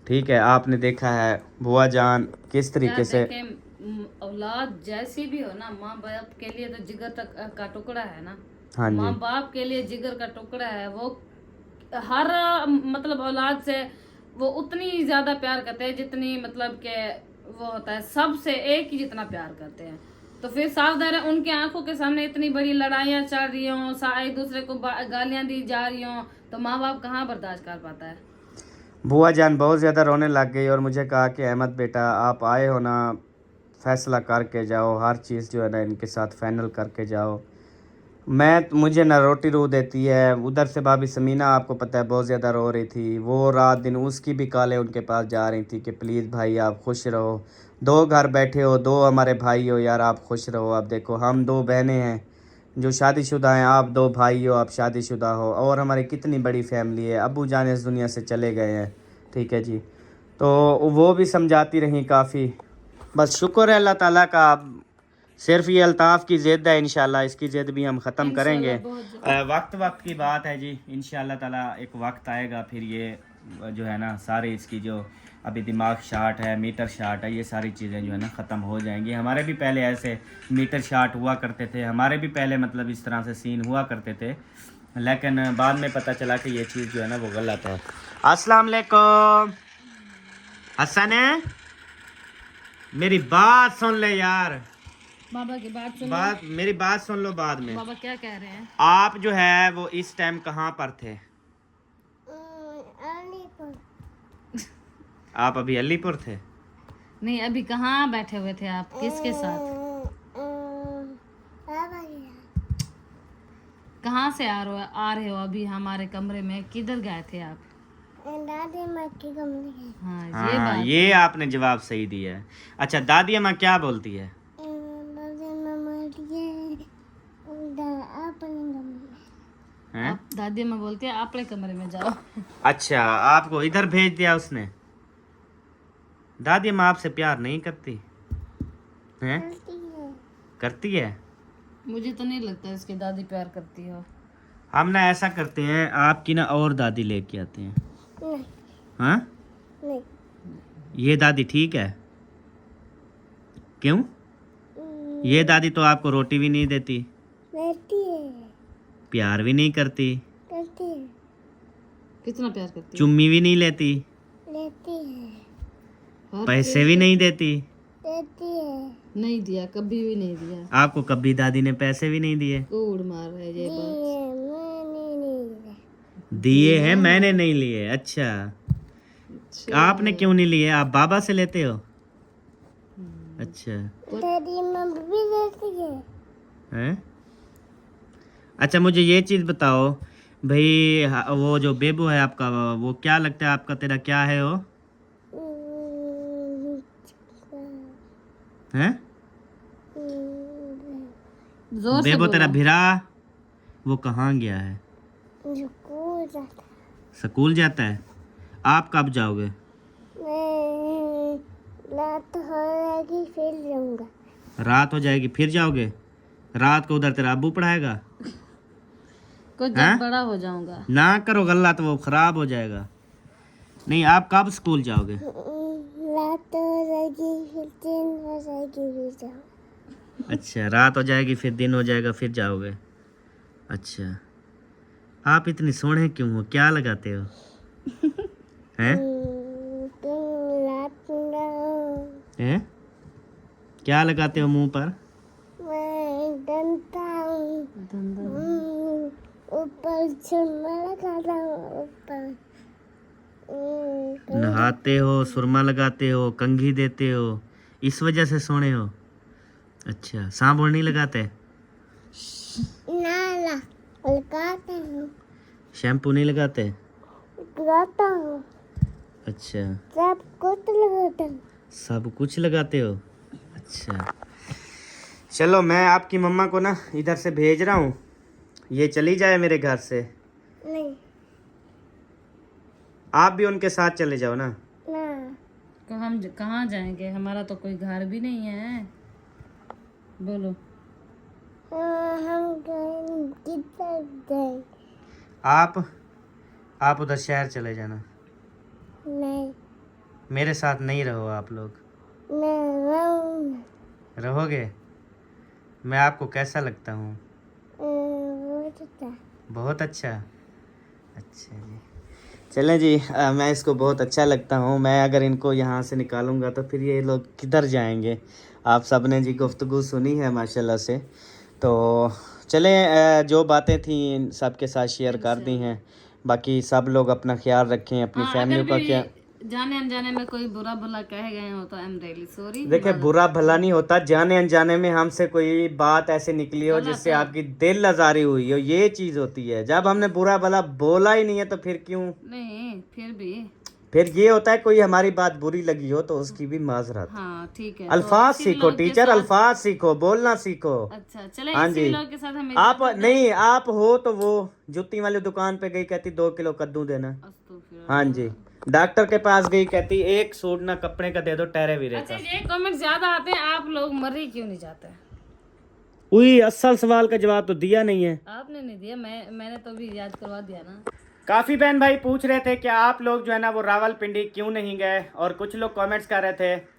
ٹھیک ہے, آپ نے دیکھا ہے بوا جان کس طریقے سے. اولاد جیسی بھی ہو نا, ماں باپ کے لیے تو جگر کا ٹکڑا ہے نا. ہاں جی, ماں باپ کے لیے جگر کا ٹکڑا ہے. وہ ہر مطلب اولاد سے وہ اتنی زیادہ پیار کرتے ہیں جتنی مطلب کہ وہ ہوتا ہے سب سے ایک ہی جتنا پیار کرتے ہیں. تو پھر صاف ظاہر ہے ان کے آنکھوں کے سامنے اتنی بڑی لڑائیاں چل رہی ہوں, ایک دوسرے کو گالیاں دی جا رہی ہوں, تو ماں باپ کہاں برداشت کر پاتا ہے. بوا جان بہت زیادہ رونے لگ گئی اور مجھے کہا کہ احمد بیٹا آپ آئے ہو نا, فیصلہ کر کے جاؤ, ہر چیز جو ہے نا ان کے ساتھ فائنل کر کے جاؤ. مجھے نہ روٹی رو دیتی ہے. ادھر سے بھابھی سمینہ آپ کو پتہ ہے بہت زیادہ رو رہی تھی, وہ رات دن اس کی بھی کالیں ان کے پاس جا رہی تھی کہ پلیز بھائی آپ خوش رہو, 2 گھر بیٹھے ہو, 2 ہمارے بھائی ہو, یار آپ خوش رہو. اب دیکھو ہم 2 بہنیں ہیں جو شادی شدہ ہیں, آپ 2 بھائی ہو, آپ شادی شدہ ہو, اور ہماری کتنی بڑی فیملی ہے. ابو جان اس دنیا سے چلے گئے ہیں. ٹھیک ہے جی, تو وہ بھی سمجھاتی رہیں کافی. بس شکر ہے اللہ تعالیٰ کا. صرف یہ الطاف کی ضد ہے, انشاءاللہ اس کی ضد بھی ہم ختم کریں گے. وقت کی بات ہے جی, انشاءاللہ تعالیٰ ایک وقت آئے گا, پھر یہ جو ہے نا سارے اس کی جو ابھی دماغ شاٹ ہے, میٹر شاٹ ہے, یہ ساری چیزیں جو ہے نا ختم ہو جائیں گی. ہمارے بھی پہلے ایسے میٹر شاٹ ہوا کرتے تھے, ہمارے بھی پہلے مطلب اس طرح سے سین ہوا کرتے تھے, لیکن بعد میں پتہ چلا کہ یہ چیز جو ہے نا وہ غلط ہے. السلام علیکم حسن, میری بات سن لے یار, بابا کی بات سن, میری بات سن لو بعد میں. بابا کیا کہہ رہے ہیں؟ آپ جو ہے وہ اس ٹائم کہاں پر تھے؟ آپ ابھی علی پور تھے؟ نہیں, ابھی کہاں بیٹھے ہوئے تھے آپ, کس کے ساتھ, کہاں سے آ رہے ہو ابھی ہمارے کمرے میں, کدھر گئے تھے آپ؟ دادی اماں کے کمرے. ہاں, یہ آپ نے جواب صحیح دیا ہے. اچھا دادی اماں کیا بولتی ہے؟ दादी अम्मा बोलती है अपने कमरे में जाओ। अच्छा, आपको इधर भेज दिया उसने। दादी माँ आपसे प्यार नहीं करती हैं? करती है। मुझे तो नहीं लगता इसकी दादी प्यार करती हो। हम ना ऐसा करते हैं, आपकी ना और दादी लेके आते हैं। नहीं हाँ, नहीं ये दादी ठीक है? क्यों? ये दादी तो आपको रोटी भी नहीं देती, रहती है प्यार भी नहीं करती, करती है कितना प्यार करती है? चुम्मी भी नहीं लेती, रहती है हर पैसे भी नहीं देती। रहती है नहीं दिया, कभी भी नहीं दिया। आपको कभी दादी ने पैसे भी नहीं दिए? कूड़ मार रहा है ये बात। मैंने नहीं दिए हैं, मैंने नहीं लिए। अच्छा, अच्छा। आपने क्यों नहीं लिए? आप बाबा से लेते हो? अच्छा दादी मम्मी भी रहती है हैं? अच्छा, मुझे ये चीज़ बताओ भाई, वो जो बेबू है आपका, वो क्या लगता है आपका? तेरा क्या है वो? हैं? जोर से बेबू तेरा बोलो। भिरा, वो कहाँ गया है? स्कूल जाता स्कूल जाता है। आप कब जाओगे? मैं रात हो जाएगी फिर जाऊंगा रात हो जाएगी फिर जाओगे? रात को उधर तेरा अब्बू पढ़ाएगा? कुछ हैं? जब बड़ा हो जाऊंगा। ना करो गल्ला, तो वो खराब हो जाएगा। नहीं, आप कब स्कूल जाओगे? रात हो जाएगी फिर दिन हो जाएगी फिर जाऊंगा अच्छा, रात हो जाएगी फिर दिन हो जाएगा फिर जाओगे। अच्छा, आप इतनी सोने क्यों हो? क्या लगाते हो? हैं? तुम रात में हैं? क्या लगाते हो मुंह पर? मैं डंडा ऊपर चुम्मा लगाता हूँ ऊपर नहाते हो, सुरमा लगाते हो, कंघी देते हो, इस वजह से सोने हो? अच्छा, साबुन नहीं लगाते? नाला लगाता हूँ शैम्पू नहीं लगाते? लगाता हूँ अच्छा, सब कुछ लगाता हूँ सब कुछ लगाते हो। अच्छा, चलो मैं आपकी मम्मा को ना इधर से भेज रहा हूँ, ये चली जाए मेरे घर से। नहीं आप भी उनके साथ चले जाओ ना। ना तो हम कहाँ जाएंगे? हमारा तो कोई घर भी नहीं है। बोलो। हम गए किधर गए आप उधर शहर चले जाना, नहीं मेरे साथ नहीं रहो आप लोग। मैं रहूँगा रहोगे? मैं आपको कैसा लगता हूँ? बहुत अच्छा बहुत अच्छा। अच्छा जी, चलें जी। मैं इसको बहुत अच्छा लगता हूँ। मैं अगर इनको यहाँ से निकालूंगा तो फिर ये लोग किधर जाएंगे? आप सब ने जी गुफ्तगू सुनी है माशाल्लाह से, तो चलें, जो बातें थी सबके साथ शेयर कर दी हैं। बाकी सब लोग अपना ख्याल रखें, अपनी हाँ, फैमिली अगर का भी क्या। जाने अनजाने में कोई बुरा भला कह गए हो तो आई एम रियली सॉरी। देखिए, बुरा भला नहीं होता, जाने अनजाने में हमसे कोई बात ऐसे निकली हो जिससे आपकी दिल आज़ारी हुई हो, ये चीज़ होती है। जब हमने बुरा भला बोला ही नहीं है तो फिर क्यों? नहीं, फिर ये होता है कोई हमारी बात बुरी लगी हो तो उसकी भी माजरत। हाँ ठीक है। अल्फाज तो इसी सीखो लोग के टीचर, साथ- अल्फाज सीखो, बोलना सीखो। अच्छा चले, हाँ इसी जी। लोग के साथ हमें आप इजाज़त दें। नहीं, आप हो तो वो जुत्ती वाली दुकान पे गई, कहती 2 किलो कद्दू देना। अस्तगफिरुल्लाह। हाँ जी। डॉक्टर के पास गई, कहती एक सूट ना कपड़े का दे दो टेरे वीरे अच्छा, का। ये कमेंट ज्यादा आते हैं, आप लोग मरी क्यों नहीं जाते? वही असल सवाल का जवाब तो दिया नहीं है। आपने नहीं दिया, मैंने तो भी याद करवा दिया ना। काफ़ी बहन भाई पूछ रहे थे कि आप लोग जो है ना वो रावलपिंडी क्यों नहीं गए, और कुछ लोग कमेंट्स कर रहे थे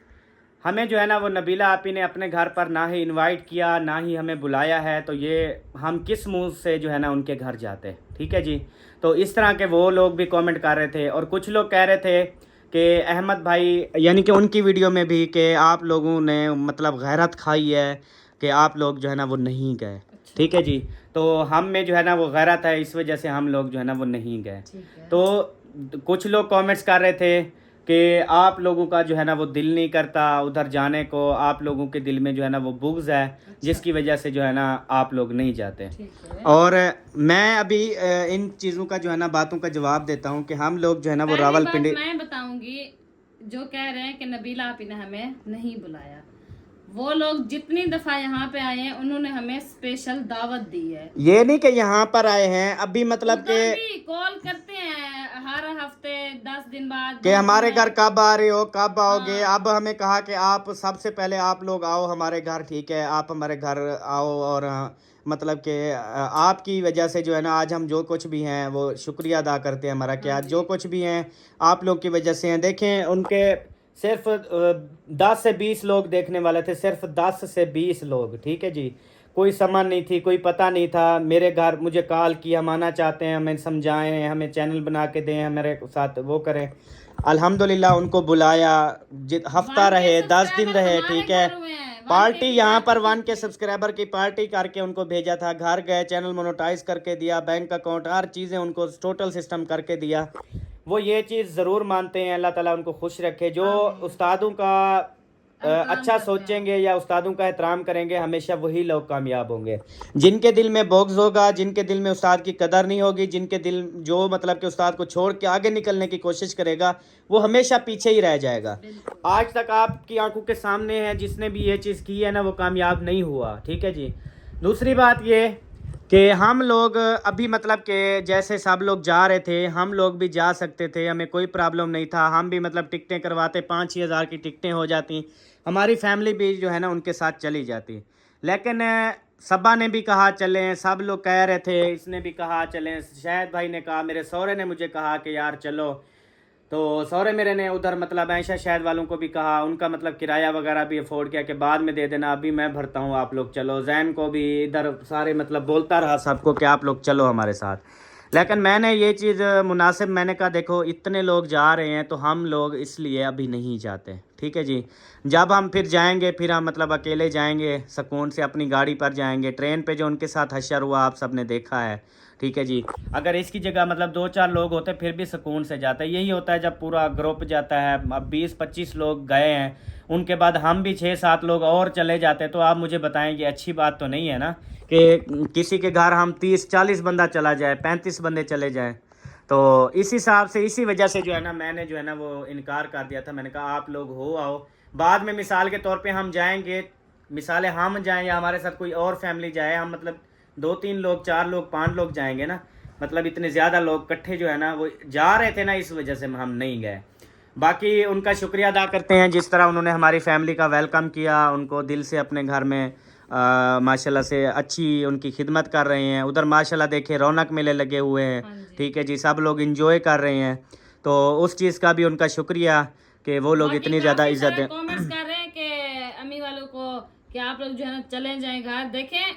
हमें जो है ना वो नबीला आपी ने अपने घर पर ना ही इनवाइट किया ना ही हमें बुलाया है, तो ये हम किस मुंह से जो है ना उनके घर जाते। ठीक है जी, तो इस तरह के वो लोग भी कमेंट कर रहे थे। और कुछ लोग कह रहे थे कि अहमद भाई, यानी कि उनकी वीडियो में भी, कि आप लोगों ने मतलब गैरत खाई है कि आप लोग जो है ना वो नहीं गए। ठीक है जी, तो हम में जो है ना वो गैरत है, इस वजह से हम लोग जो है ना वो नहीं गए। ठीक है। तो कुछ लोग कमेंट्स कर रहे थे कि आप लोगों का जो है ना वो दिल नहीं करता उधर जाने को, आप लोगों के दिल में जो है ना वो बुग़्ज़ है, जिसकी वजह से जो है ना आप लोग नहीं जाते। ठीक है। और मैं अभी इन चीज़ों का जो है ना बातों का जवाब देता हूँ कि हम लोग जो है ना वो पहली रावलपिंडी। बात मैं बताऊंगी, जो कह रहे हैं कि नबीला आपी ने हमें नहीं बुलाया, वो लोग जितनी दफा यहाँ पे आए हैं उन्होंने हमें स्पेशल दावत दी है। ये नहीं कि यहाँ पर आए हैं अभी मतलब उधर कि भी कॉल करते हैं हर हफ्ते 10 दिन बाद कि हमारे घर कब आ रहे हो, कब आओगे। हाँ। अब हमें कहा कि आप सबसे पहले आप लोग आओ हमारे घर, ठीक है, आप हमारे घर आओ। और मतलब कि आपकी वजह से जो है ना आज हम जो कुछ भी हैं वो शुक्रिया अदा करते हैं हमारा, कि आज जो कुछ भी हैं आप लोग की वजह से हैं। देखें उनके सिर्फ 10 से 20 लोग देखने वाले थे, सिर्फ 10 से 20 लोग, ठीक है जी। कोई समझ नहीं थी, कोई पता नहीं था। मेरे घर मुझे कॉल किया, हम आना चाहते हैं, हमें समझाएं, हमें चैनल बना के दें, हमारे साथ वो करें। अल्हम्दुलिल्लाह उनको बुलाया, हफ्ता रहे, 10 दिन रहे, ठीक है। पार्टी यहाँ पर 1K सब्सक्राइबर की पार्टी करके उनको भेजा था, घर गए, चैनल मोनेटाइज करके दिया, बैंक अकाउंट हर चीज़ें उनको टोटल सिस्टम करके दिया। वो ये चीज़ ज़रूर मानते हैं, अल्लाह ताला उनको खुश रखे। जो उस्तादों का अच्छा सोचेंगे या उस्तादों का एहतराम करेंगे, हमेशा वही लोग कामयाब होंगे। जिनके दिल में बोग्ज होगा, जिनके दिल में उस्ताद की कदर नहीं होगी, जिनके दिल जो मतलब कि उस्ताद को छोड़ के आगे निकलने की कोशिश करेगा, वो हमेशा पीछे ही रह जाएगा। आज तक आपकी आंखों के सामने है, जिसने भी ये चीज़ की है ना वो कामयाब नहीं हुआ, ठीक है जी। दूसरी बात ये कि हम लोग अभी मतलब कि जैसे सब लोग जा रहे थे, हम लोग भी जा सकते थे, हमें कोई प्रॉब्लम नहीं था। हम भी मतलब टिकटें करवाते, 5-6 हज़ार की टिकटें हो जाती, हमारी फैमिली भी जो है ना उनके साथ चली जाती। लेकिन सबा ने भी कहा चलें, सब लोग कह रहे थे, इसने भी कहा चलें, शाहिद भाई ने कहा, मेरे सौरे ने मुझे कहा कि यार चलो। तो सौरे मेरे ने उधर मतलब ऐशा शायद वालों को भी कहा, उनका मतलब किराया वगैरह भी अफोर्ड किया कि बाद में दे देना, अभी मैं भरता हूँ, आप लोग चलो। जैन को भी इधर सारे मतलब बोलता रहा सबको कि आप लोग चलो हमारे साथ। लेकिन मैंने ये चीज़ मुनासिब मैंने कहा देखो इतने लोग जा रहे हैं तो हम लोग इसलिए अभी नहीं जाते, ठीक है जी। जब हम फिर जाएंगे, फिर हम मतलब अकेले जाएंगे, सुकून से अपनी गाड़ी पर जाएंगे। ट्रेन पे जो उनके साथ हशर हुआ आप सब ने देखा है, ठीक है जी। अगर इसकी जगह मतलब 2-4 लोग होते फिर भी सुकून से जाते। यही होता है जब पूरा ग्रुप जाता है। अब 20-25 लोग गए हैं, उनके बाद हम भी 6-7 लोग और चले जाते, तो आप मुझे बताएं ये अच्छी बात तो नहीं है ना कि किसी के घर हम 30-40 बंदा चला जाए, 35 बंदे चले जाएं। तो इस हिसाब से इसी वजह से जो है ना मैंने जो है ना वो इनकार कर दिया था। मैंने कहा आप लोग हो आओ, बाद में मिसाल के तौर पे हम जाएंगे, मिसाल हम जाएं या हमारे साथ कोई और फैमिली जाए, हम मतलब 2-3 लोग, 4 लोग, 5 लोग जाएंगे ना, मतलब इतने ज़्यादा लोग इकट्ठे जो है ना वो जा रहे थे ना, इस वजह से हम नहीं गए। बाकी उनका शुक्रिया अदा करते हैं जिस तरह उन्होंने हमारी फैमिली का वेलकम किया, उनको दिल से अपने घर में माशाल्लाह से अच्छी उनकी खिदमत कर रहे हैं। उधर माशाल्लाह देखे रौनक मेले लगे हुए हैं, ठीक है जी, सब लोग इंजॉय कर रहे हैं। तो उस चीज़ का भी उनका शुक्रिया कि वो लोग इतनी ज़्यादा इज्जत दें। कमेंट्स कर रहे हैं कि अम्मी वालों को कि आप लोग जो है ना चले जाएं घर। देखें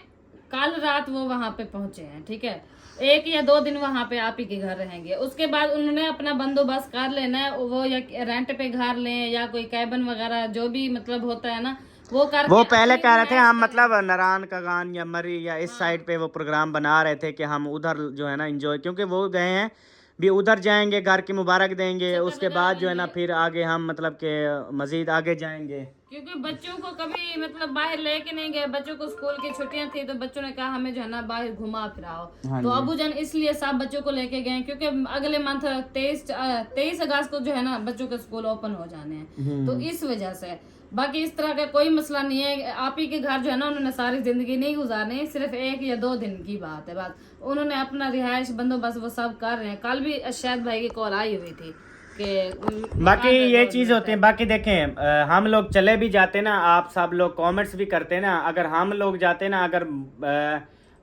कल रात वो वहाँ पे पहुंचे हैं, ठीक है, 1 या 2 दिन वहाँ पे आप ही के घर रहेंगे। उसके बाद उन्होंने अपना बंदोबस्त कर लेना है, वो या रेंट पे घर लें या कोई कैबन वगैरह जो भी मतलब होता है ना वो कर। वो पहले कह रहे थे हम मतलब नारायण कगान या मरी या इस साइड पे वो प्रोग्राम बना रहे थे कि हम उधर जो है ना एंजॉय, क्योंकि वो गए हैं भी उधर जाएंगे, घर की मुबारक देंगे, उसके बाद जो है ना फिर आगे हम मतलब के मजीद आगे जाएंगे। क्योंकि बच्चों को कभी मतलब बाहर लेके नहीं गए, बच्चों को स्कूल की छुट्टियां थी तो बच्चों ने कहा हमें जो है ना बाहर घुमा फिराओ। तो अबू जान इसलिए सब बच्चों को लेके गए, क्योंकि अगले मंथ 23 अगस्त को जो है ना बच्चों के स्कूल ओपन हो जाने हैं, तो इस वजह से। बाकी इस तरह का कोई मसला नहीं है। आप ही के घर जो है ना उन्होंने सारी जिंदगी नहीं गुजारनी, सिर्फ 1 या 2 दिन की बात है। बात उन्होंने अपना रिहाइश बंदोबस्त वो सब कर रहे हैं। कल भी शायद भाई की कॉल आई हुई थी कि बाकी ये चीज़ होती है। बाकी देखें हम लोग चले भी जाते ना, आप सब लोग कमेंट्स भी करते ना, अगर हम लोग जाते ना, अगर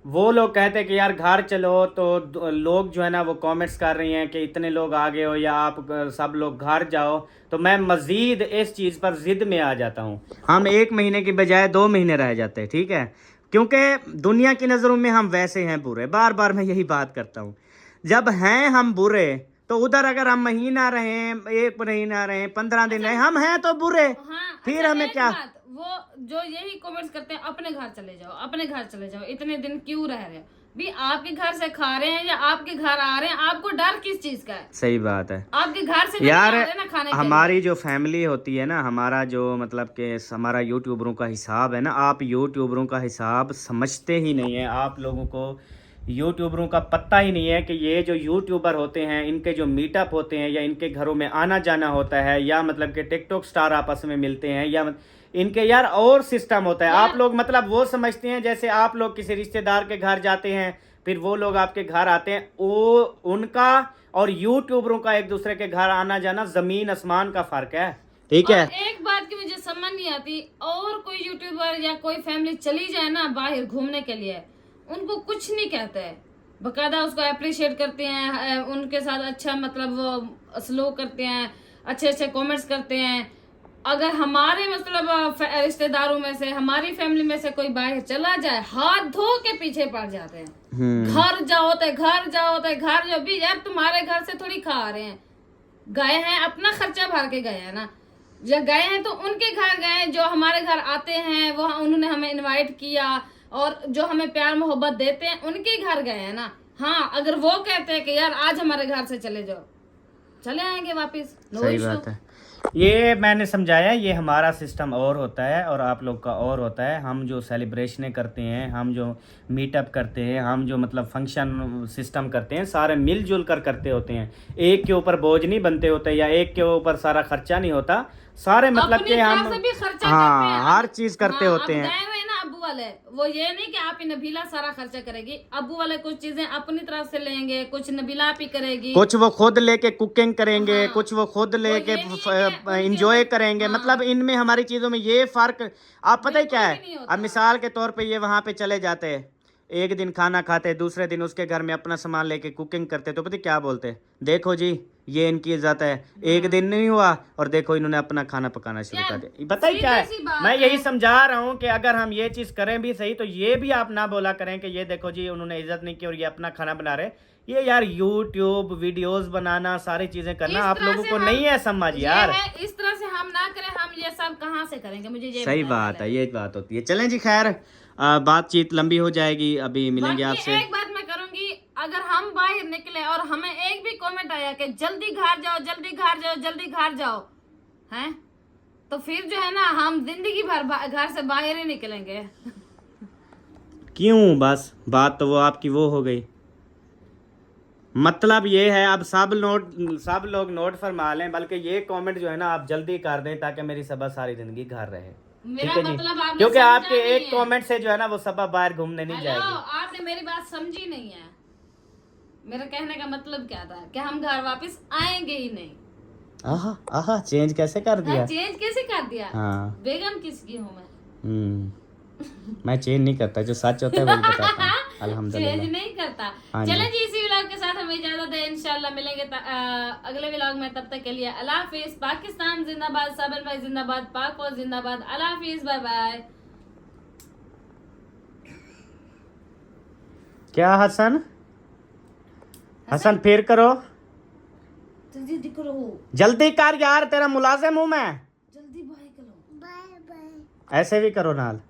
वो लोग कहते कि यार घर चलो, तो लोग जो है ना वो कमेंट्स कर रही हैं कि इतने लोग आ गए हो या आप सब लोग घर जाओ, तो मैं मज़ीद इस चीज़ पर ज़िद में आ जाता हूँ। हम 1 महीने की बजाय 2 महीने रह जाते हैं, ठीक है, क्योंकि दुनिया की नज़रों में हम वैसे हैं बुरे। बार बार मैं यही बात करता हूँ, जब हैं हम बुरे तो उधर अगर हम महीना रहे, 1 महीना रहे, 15 दिन रहे, हम हैं तो बुरे। हाँ, फिर हमें क्या वो जो यही कमेंट्स करते हैं अपने घर चले जाओ, अपने घर चले जाओ, इतने दिन क्यों रह रहे हो भी? आपके घर से खा रहे हैं या आपके घर आ रहे हैं, आपको डर किस चीज का है? सही बात है, आपके घर से यार आ रहे ना खाने हमारी जो फैमिली होती है ना, हमारा जो मतलब कि हमारा यूट्यूबरों का हिसाब है ना, आप यूट्यूबरों का हिसाब समझते ही नहीं है। आप लोगों को यूट्यूबरों का पता ही नहीं है कि ये जो यूट्यूबर होते हैं इनके जो मीटअप होते हैं या इनके घरों में आना जाना होता है या मतलब कि टिकटॉक स्टार आपस में मिलते हैं या इनके यार और सिस्टम होता है। आप लोग मतलब वो समझते हैं जैसे आप लोग किसी रिश्तेदार के घर जाते हैं फिर वो लोग आपके घर आते हैं, वो उनका और यूट्यूबरों का एक दूसरे के घर आना जाना जमीन आसमान का फर्क है, ठीक है। और एक बात की मुझे समझ नहीं आती, और कोई यूट्यूबर या कोई फैमिली चली जाए ना बाहर घूमने के लिए, उनको कुछ नहीं कहते हैं, बकायदा उसको अप्रिशिएट करते हैं, उनके साथ अच्छा मतलब वो स्लो करते हैं, अच्छे अच्छे कमेंट्स करते हैं। अगर हमारे मतलब रिश्तेदारों में से हमारी फैमिली में से कोई बाहर चला जाए हाथ धो के पीछे पड़ जाते हैं, घर जाओ तो घर जाओ तो घर जाओ भी, यार तुम्हारे घर से थोड़ी खा रहे हैं, गए हैं अपना खर्चा भर के गए हैं ना, जब गए हैं तो उनके घर गए, जो हमारे घर आते हैं वो उन्होंने हमें इनवाइट किया और जो हमें प्यार मोहब्बत देते हैं उनके घर गए हैं ना। हाँ, अगर वो कहते हैं कि यार आज हमारे घर से चले जाओ, चले आएंगे वापस, सही बात है। ये मैंने समझाया, ये हमारा सिस्टम और होता है और आप लोग का और होता है। हम जो सेलिब्रेशनें करते हैं, हम जो मीटअप करते हैं, हम जो मतलब फंक्शन सिस्टम करते हैं, सारे मिलजुल कर करते होते हैं, एक के ऊपर बोझ नहीं बनते होते या एक के ऊपर सारा खर्चा नहीं होता, सारे मतलब कि हम हाँ हर चीज करते होते हैं। अब्बू वाले वो ये नहीं कि आप ही नबीला सारा खर्चा करेगी, अब्बू वाले कुछ चीजें अपनी तरफ से लेंगे, कुछ नबीला आप ही करेगी, कुछ वो खुद लेके कुकिंग करेंगे, कुछ वो खुद लेके इंजॉय करेंगे। मतलब इनमें हमारी चीजों में ये फर्क आप पता ही क्या है। अब मिसाल के तौर पे ये वहां पे चले जाते हैं, एक दिन खाना खाते, दूसरे दिन उसके घर में अपना सामान लेके कुकिंग करते, तो पता क्या बोलते, देखो जी ये इनकी इज्जत है, एक दिन नहीं हुआ और देखो इन्होंने अपना खाना पकाना शुरू कर दिया। पता ही क्या है, मैं यही समझा रहा हूँ कि अगर हम ये चीज करें भी सही तो ये भी आप ना बोला करें कि ये देखो जी उन्होंने इज्जत नहीं की और ये अपना खाना बना रहे। ये यार यूट्यूब वीडियोस बनाना, सारी चीजें करना आप लोगों को नहीं है समझ यार, इस तरह से हम ना करें, हम ये सब कहाँ से करेंगे, मुझे ये सही बात है, ये बात होती है। चलें जी, खैर बातचीत लंबी हो जाएगी, अभी मिलेंगे आपसे। एक बात मैं करूंगी, अगर हम बाहर निकले और हमें एक भी कमेंट आया कि जल्दी घर जाओ जल्दी घर जाओ जल्दी घर जाओ, हैं, तो फिर जो है ना हम जिंदगी भर घर से बाहर ही निकलेंगे। क्यों, बस बात तो वो आपकी वो हो गई। मतलब ये है, अब सब लोग नोट फरमा लें, बल्कि ये कमेंट जो है ना आप जल्दी कर दें ताकि मेरी सबा सारी जिंदगी घर रहे, ठीक है जी, क्योंकि आपके एक कमेंट से जो है ना वो सबा बाहर घूमने नहीं जाएगी। आपने मेरी बात समझी नहीं है, मेरा कहने का मतलब क्या था कि हम घर वापस आएंगे ही नहीं। आहा आहा, चेंज कैसे कर दिया, चेंज कैसे कर दिया, हाँ बेगम किसकी हूँ मैं? मैं चेंज नहीं करता, जो सच होता है वही बताता हूँ, अल्हम्दुलिल्लाह चेंज नहीं करता। हाँ चलें जी, इसी व्लॉग के साथ हमें इजाजत है, इंशाल्लाह मिलेंगे अगले व्लॉग में, तब तक के लिए अल्लाह हाफिज। पाकिस्तान जिंदाबाद, साबिर भाई जिंदाबाद, पाक फौज जिंदाबाद, अल्लाह हाफिज, बाय बाय। क्या हसन फिर करो, जल्दी करो, जल्दी कर यार, तेरा मुलाजिम हूँ मैं, जल्दी बाय करो, बाय बाय ऐसे भी करो नाल।